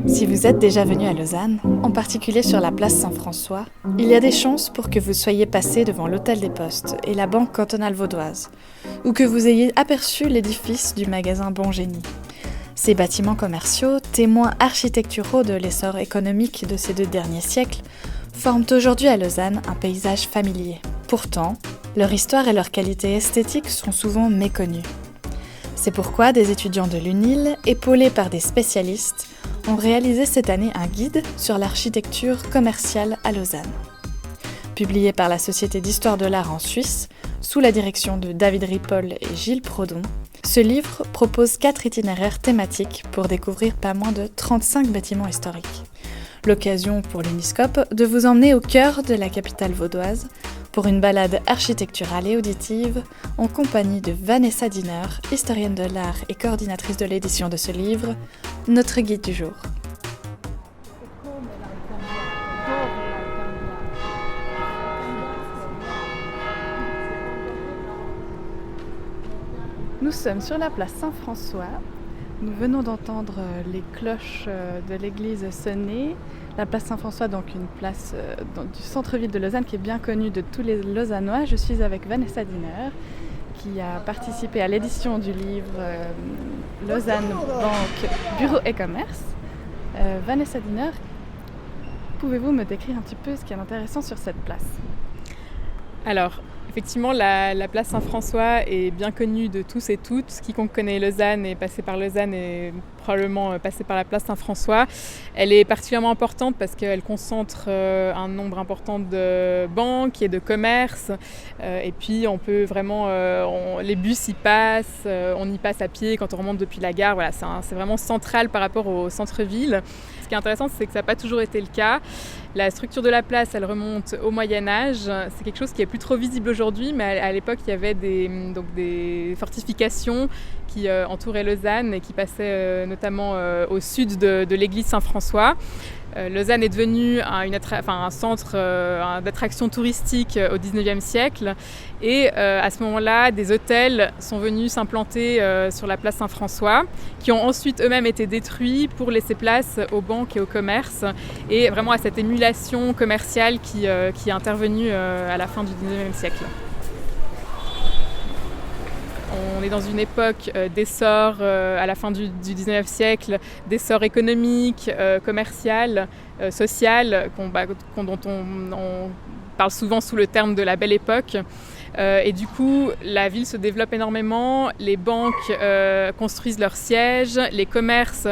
Si vous êtes déjà venu à Lausanne, en particulier sur la place Saint-François, il y a des chances pour que vous soyez passé devant l'Hôtel des Postes et la Banque cantonale vaudoise, ou que vous ayez aperçu l'édifice du magasin Bon Génie. Ces bâtiments commerciaux, témoins architecturaux de l'essor économique de ces 2 derniers siècles, forment aujourd'hui à Lausanne un paysage familier. Pourtant, leur histoire et leur qualité esthétique sont souvent méconnues. C'est pourquoi des étudiants de l'UNIL, épaulés par des spécialistes, ont réalisé cette année un guide sur l'architecture commerciale à Lausanne. Publié par la Société d'histoire de l'art en Suisse, sous la direction de David Ripoll et Gilles Prodon, ce livre propose 4 itinéraires thématiques pour découvrir pas moins de 35 bâtiments historiques. L'occasion pour l'Uniscope de vous emmener au cœur de la capitale vaudoise pour une balade architecturale et auditive en compagnie de Vanessa Diner, historienne de l'art et coordinatrice de l'édition de ce livre, notre guide du jour. Nous sommes sur la place Saint-François. Nous venons d'entendre les cloches de l'église sonner. La place Saint-François, donc une place du centre-ville de Lausanne qui est bien connue de tous les Lausannois. Je suis avec Vanessa Diner qui a participé à l'édition du livre Lausanne Banque, Bureau et Commerce. Vanessa Diner, pouvez-vous me décrire un petit peu ce qui est intéressant sur cette place ? Alors, effectivement, la place Saint-François est bien connue de tous et toutes. Quiconque connaît Lausanne est passé par Lausanne et probablement passé par la place Saint-François. Elle est particulièrement importante parce qu'elle concentre un nombre important de banques et de commerces. Et puis, on peut vraiment... les bus y passent, on y passe à pied quand on remonte depuis la gare. Voilà, c'est vraiment central par rapport au centre-ville. Ce qui est intéressant, c'est que ça n'a pas toujours été le cas. La structure de la place, elle remonte au Moyen-Âge. C'est quelque chose qui est plus trop visible aujourd'hui, mais à l'époque, il y avait des fortifications qui entouraient Lausanne et qui passaient notamment au sud de l'église Saint-François. Lausanne est devenue un centre d'attraction touristique au XIXe siècle et à ce moment-là, des hôtels sont venus s'implanter sur la place Saint-François qui ont ensuite eux-mêmes été détruits pour laisser place aux banques et aux commerces et vraiment à cette émulation commerciale qui est intervenue à la fin du XIXe siècle. On est dans une époque d'essor à la fin du XIXe siècle, d'essor économique, commercial, social, dont on parle souvent sous le terme de la Belle Époque. Et du coup, la ville se développe énormément, les banques construisent leurs sièges, les commerces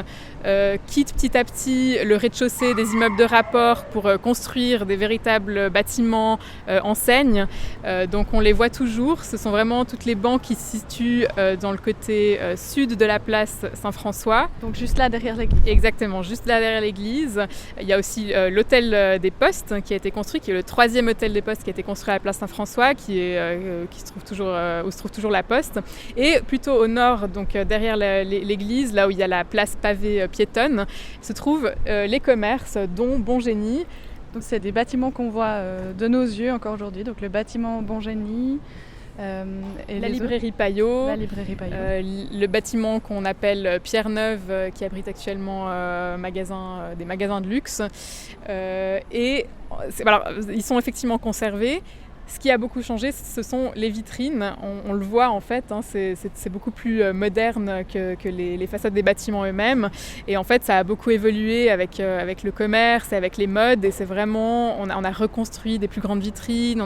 quittent petit à petit le rez-de-chaussée des immeubles de rapport pour construire des véritables bâtiments enseignes. Donc on les voit toujours, ce sont vraiment toutes les banques qui se situent dans le côté sud de la place Saint-François. Donc juste là derrière l'église. Exactement, juste là derrière l'église. Il y a aussi l'hôtel des Postes qui a été construit, qui est le 3e hôtel des Postes qui a été construit à la place Saint-François, où se trouve toujours la Poste. Et plutôt au nord, donc derrière l'église, là où il y a la place pavée piétonne, se trouvent les commerces, dont Bon Génie. Donc c'est des bâtiments qu'on voit de nos yeux encore aujourd'hui. Donc le bâtiment Bon Génie, et la librairie Payot, le bâtiment qu'on appelle Pierre Neuve qui abrite actuellement des magasins de luxe. Ils sont effectivement conservés. Ce qui a beaucoup changé, ce sont les vitrines. On le voit en fait, c'est beaucoup plus moderne que les façades des bâtiments eux-mêmes. Et en fait, ça a beaucoup évolué avec le commerce et avec les modes. Et c'est vraiment, on a reconstruit des plus grandes vitrines,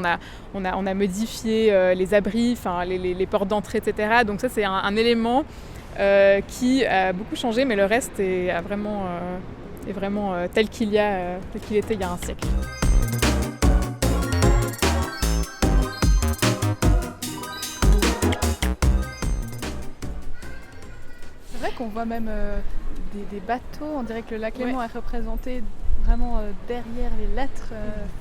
on a modifié les abris, les portes d'entrée, etc. Donc ça, c'est un élément qui a beaucoup changé, mais le reste est vraiment tel qu'il était il y a un siècle. C'est vrai qu'on voit même des bateaux, on dirait que le lac Léman est représenté vraiment derrière les lettres.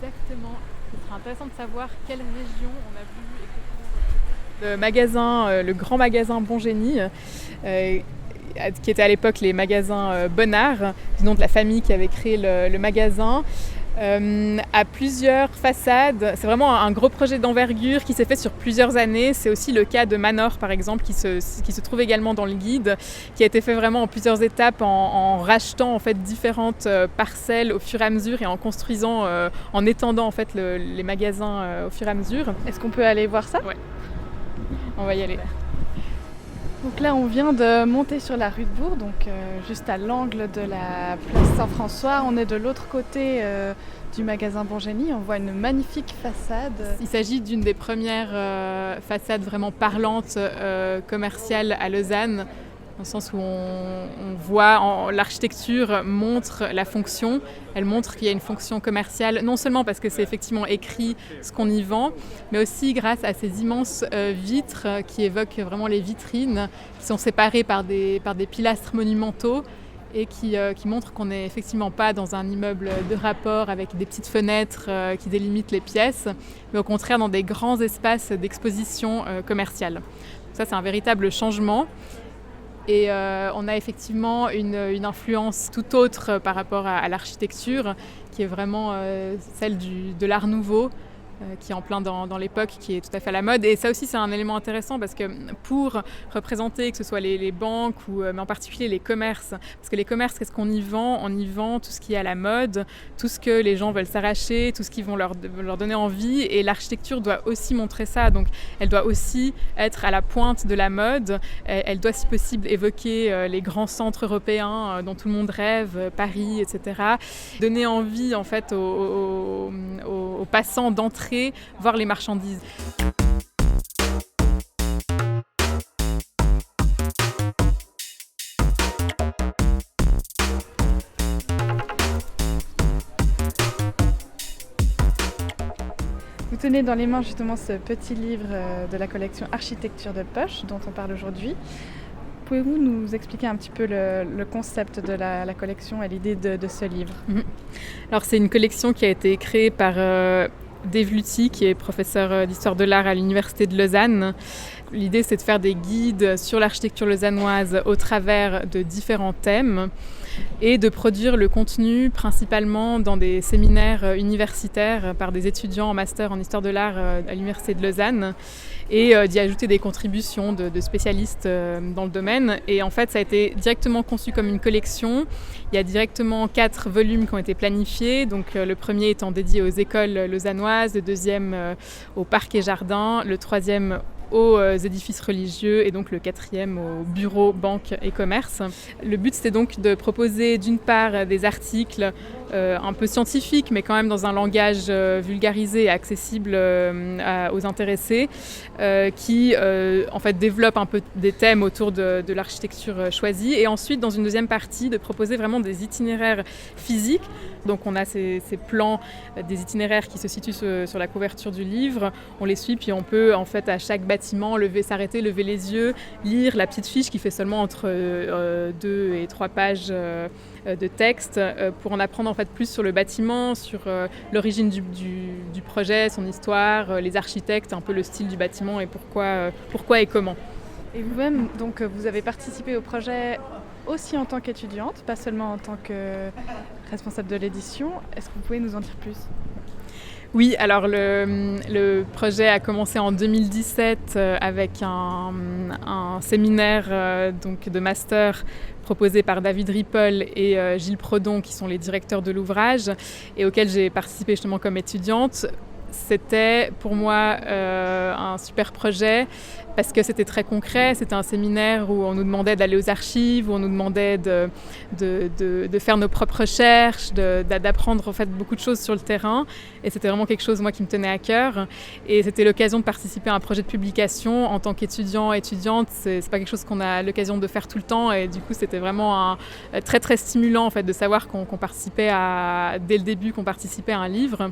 Exactement. Ce sera intéressant de savoir quelle région on a voulu le magasin, le grand magasin Bon Génie, qui était à l'époque les magasins Bonnard, du nom de la famille qui avait créé le magasin. À plusieurs façades. C'est vraiment un gros projet d'envergure qui s'est fait sur plusieurs années. C'est aussi le cas de Manor, par exemple, qui se trouve également dans le guide, qui a été fait vraiment en plusieurs étapes, en rachetant en fait différentes parcelles au fur et à mesure et en construisant, en étendant en fait les magasins au fur et à mesure. Est-ce qu'on peut aller voir ça ? Ouais, on va y aller. Donc là, on vient de monter sur la rue de Bourg, donc juste à l'angle de la place Saint-François. On est de l'autre côté du magasin Bongénie. On voit une magnifique façade. Il s'agit d'une des premières façades vraiment parlantes commerciales à Lausanne, dans le sens où on voit l'architecture montre la fonction. Elle montre qu'il y a une fonction commerciale, non seulement parce que c'est effectivement écrit ce qu'on y vend, mais aussi grâce à ces immenses vitres qui évoquent vraiment les vitrines, qui sont séparées par des pilastres monumentaux et qui montrent qu'on n'est effectivement pas dans un immeuble de rapport avec des petites fenêtres qui délimitent les pièces, mais au contraire dans des grands espaces d'exposition commerciale. Ça, c'est un véritable changement. Et on a effectivement une influence tout autre par rapport à l'architecture, qui est vraiment celle de l'Art Nouveau, qui est en plein dans l'époque, qui est tout à fait à la mode. Et ça aussi, c'est un élément intéressant parce que pour représenter, que ce soit les banques, mais en particulier les commerces, parce que les commerces, qu'est-ce qu'on y vend ? On y vend tout ce qui est à la mode, tout ce que les gens veulent s'arracher, tout ce qui vont leur donner envie. Et l'architecture doit aussi montrer ça. Donc, elle doit aussi être à la pointe de la mode. Elle doit, si possible, évoquer les grands centres européens dont tout le monde rêve, Paris, etc. Donner envie, en fait, aux passants d'entrer voir les marchandises. Vous tenez dans les mains justement ce petit livre de la collection Architecture de poche dont on parle aujourd'hui. Pouvez-vous nous expliquer un petit peu le concept de la collection et l'idée de ce livre ? Alors, c'est une collection qui a été créée par Dave Luty, qui est professeur d'histoire de l'art à l'Université de Lausanne. L'idée, c'est de faire des guides sur l'architecture lausannoise au travers de différents thèmes et de produire le contenu principalement dans des séminaires universitaires par des étudiants en master en histoire de l'art à l'Université de Lausanne et d'y ajouter des contributions de spécialistes dans le domaine. Et en fait, ça a été directement conçu comme une collection. Il y a directement 4 volumes qui ont été planifiés. Donc, le premier étant dédié aux écoles lausannoises, le deuxième aux parcs et jardins, le troisième aux édifices religieux et donc le 4e aux bureaux, banques et commerces. Le but, c'était donc de proposer d'une part des articles un peu scientifiques, mais quand même dans un langage vulgarisé et accessible aux intéressés, qui en fait développent un peu des thèmes autour de l'architecture choisie. Et ensuite, dans une deuxième partie, de proposer vraiment des itinéraires physiques. Donc on a ces plans, des itinéraires qui se situent sur la couverture du livre. On les suit, puis on peut en fait à chaque bâtiment s'arrêter, lever les yeux, lire la petite fiche qui fait seulement entre 2 et 3 pages de texte pour en apprendre en fait plus sur le bâtiment, sur l'origine du projet, son histoire, les architectes, un peu le style du bâtiment et pourquoi et comment. Et vous-même, donc, vous avez participé au projet aussi en tant qu'étudiante, pas seulement en tant que responsable de l'édition. Est-ce que vous pouvez nous en dire plus ? Oui, alors le projet a commencé en 2017 avec un séminaire donc de master proposé par David Ripoll et Gilles Prodon, qui sont les directeurs de l'ouvrage, et auquel j'ai participé justement comme étudiante. C'était pour moi un super projet parce que c'était très concret. C'était un séminaire où on nous demandait d'aller aux archives, où on nous demandait de faire nos propres recherches, d'apprendre en fait beaucoup de choses sur le terrain. Et c'était vraiment quelque chose moi qui me tenait à cœur. Et c'était l'occasion de participer à un projet de publication en tant étudiante. C'est pas quelque chose qu'on a l'occasion de faire tout le temps. Et du coup, c'était vraiment très très stimulant en fait de savoir qu'on participait dès le début qu'on participait à un livre.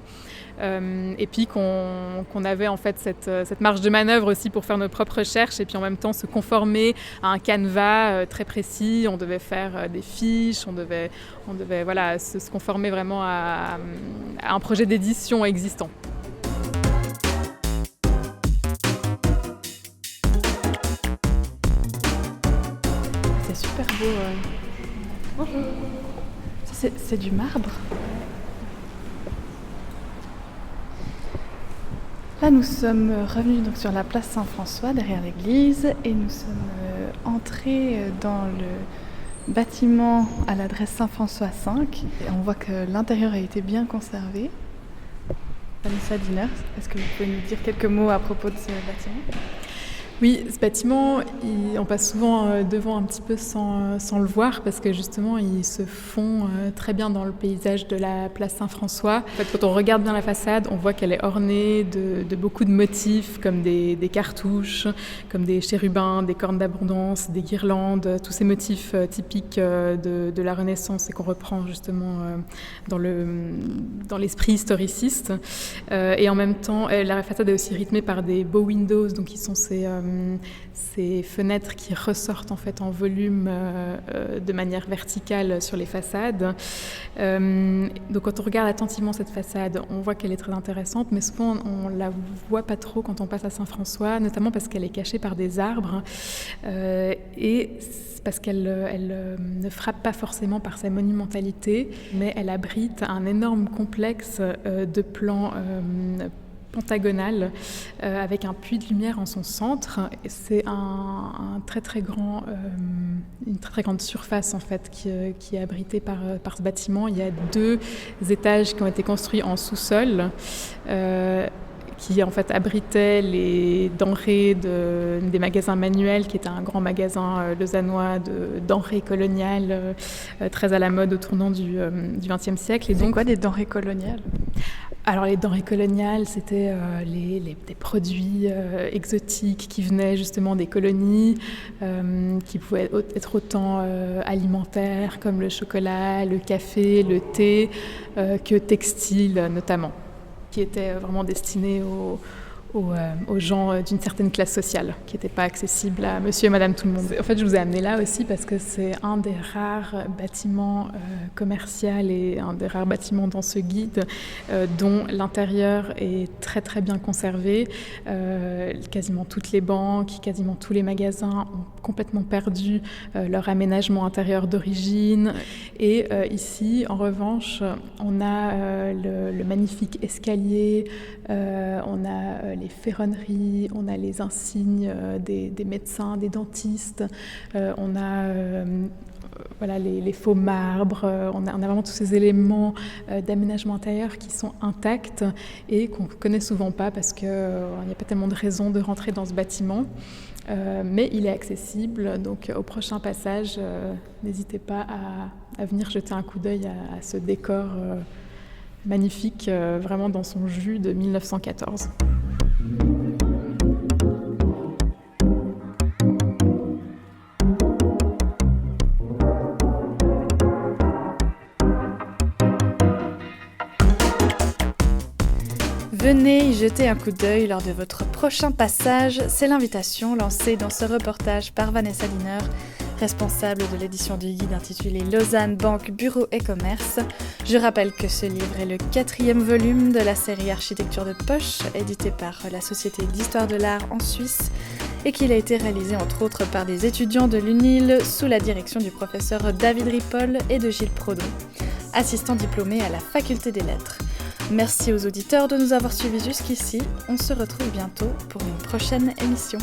Et puis qu'on avait en fait cette marge de manœuvre aussi pour faire nos propres recherches et puis en même temps se conformer à un canevas très précis. On devait faire des fiches, on devait voilà, se conformer vraiment à un projet d'édition existant. C'est super beau. Bonjour. C'est du marbre. Là, nous sommes revenus donc sur la place Saint-François, derrière l'église, et nous sommes entrés dans le bâtiment à l'adresse Saint-François 5. Et on voit que l'intérieur a été bien conservé. Vanessa Diner, est-ce que vous pouvez nous dire quelques mots à propos de ce bâtiment ? Oui, ce bâtiment, on passe souvent devant un petit peu sans le voir parce que justement, il se fond très bien dans le paysage de la place Saint-François. En fait, quand on regarde bien la façade, on voit qu'elle est ornée de beaucoup de motifs comme des cartouches, comme des chérubins, des cornes d'abondance, des guirlandes, tous ces motifs typiques de la Renaissance et qu'on reprend justement dans l'esprit historiciste. Et en même temps, la façade est aussi rythmée par des bow windows, donc qui sont ces fenêtres qui ressortent en fait en volume de manière verticale sur les façades. Donc quand on regarde attentivement cette façade, on voit qu'elle est très intéressante, mais souvent on la voit pas trop quand on passe à Saint-François, notamment parce qu'elle est cachée par des arbres et parce qu'elle ne frappe pas forcément par sa monumentalité, mais elle abrite un énorme complexe de plans pentagonale avec un puits de lumière en son centre. C'est une très très grande surface en fait qui est abritée par ce bâtiment. Il y a 2 étages qui ont été construits en sous-sol qui en fait abritaient les denrées des magasins Manuel, qui était un grand magasin lausannois de denrées coloniales très à la mode au tournant du XXe siècle. Et donc, c'est quoi des denrées coloniales ? Alors les denrées coloniales, c'était des produits exotiques qui venaient justement des colonies, qui pouvaient être autant alimentaires comme le chocolat, le café, le thé, que textiles notamment, qui étaient vraiment destinés aux gens d'une certaine classe sociale, qui n'étaient pas accessibles à monsieur et madame tout le monde. En fait, je vous ai amené là aussi parce que c'est un des rares bâtiments commerciaux et un des rares bâtiments dans ce guide dont l'intérieur est très très bien conservé. Quasiment toutes les banques, quasiment tous les magasins ont complètement perdu leur aménagement intérieur d'origine. Et ici, en revanche, on a le magnifique escalier, on a les ferronneries, on a les insignes des médecins, des dentistes, on a les faux marbres, on a vraiment tous ces éléments d'aménagement intérieur qui sont intacts et qu'on ne connaît souvent pas parce qu'il n'y a pas tellement de raisons de rentrer dans ce bâtiment. Mais il est accessible, donc au prochain passage, n'hésitez pas à venir jeter un coup d'œil à ce décor magnifique, vraiment dans son jus de 1914. Venez y jeter un coup d'œil lors de votre prochain passage, c'est l'invitation lancée dans ce reportage par Vanessa Diner, responsable de l'édition du guide intitulé Lausanne, Banque, Bureau et Commerce. Je rappelle que ce livre est le 4e volume de la série Architecture de poche, édité par la Société d'Histoire de l'Art en Suisse, et qu'il a été réalisé entre autres par des étudiants de l'UNIL sous la direction du professeur David Ripoll et de Gilles Prodon, assistant diplômé à la Faculté des Lettres. Merci aux auditeurs de nous avoir suivis jusqu'ici. On se retrouve bientôt pour une prochaine émission.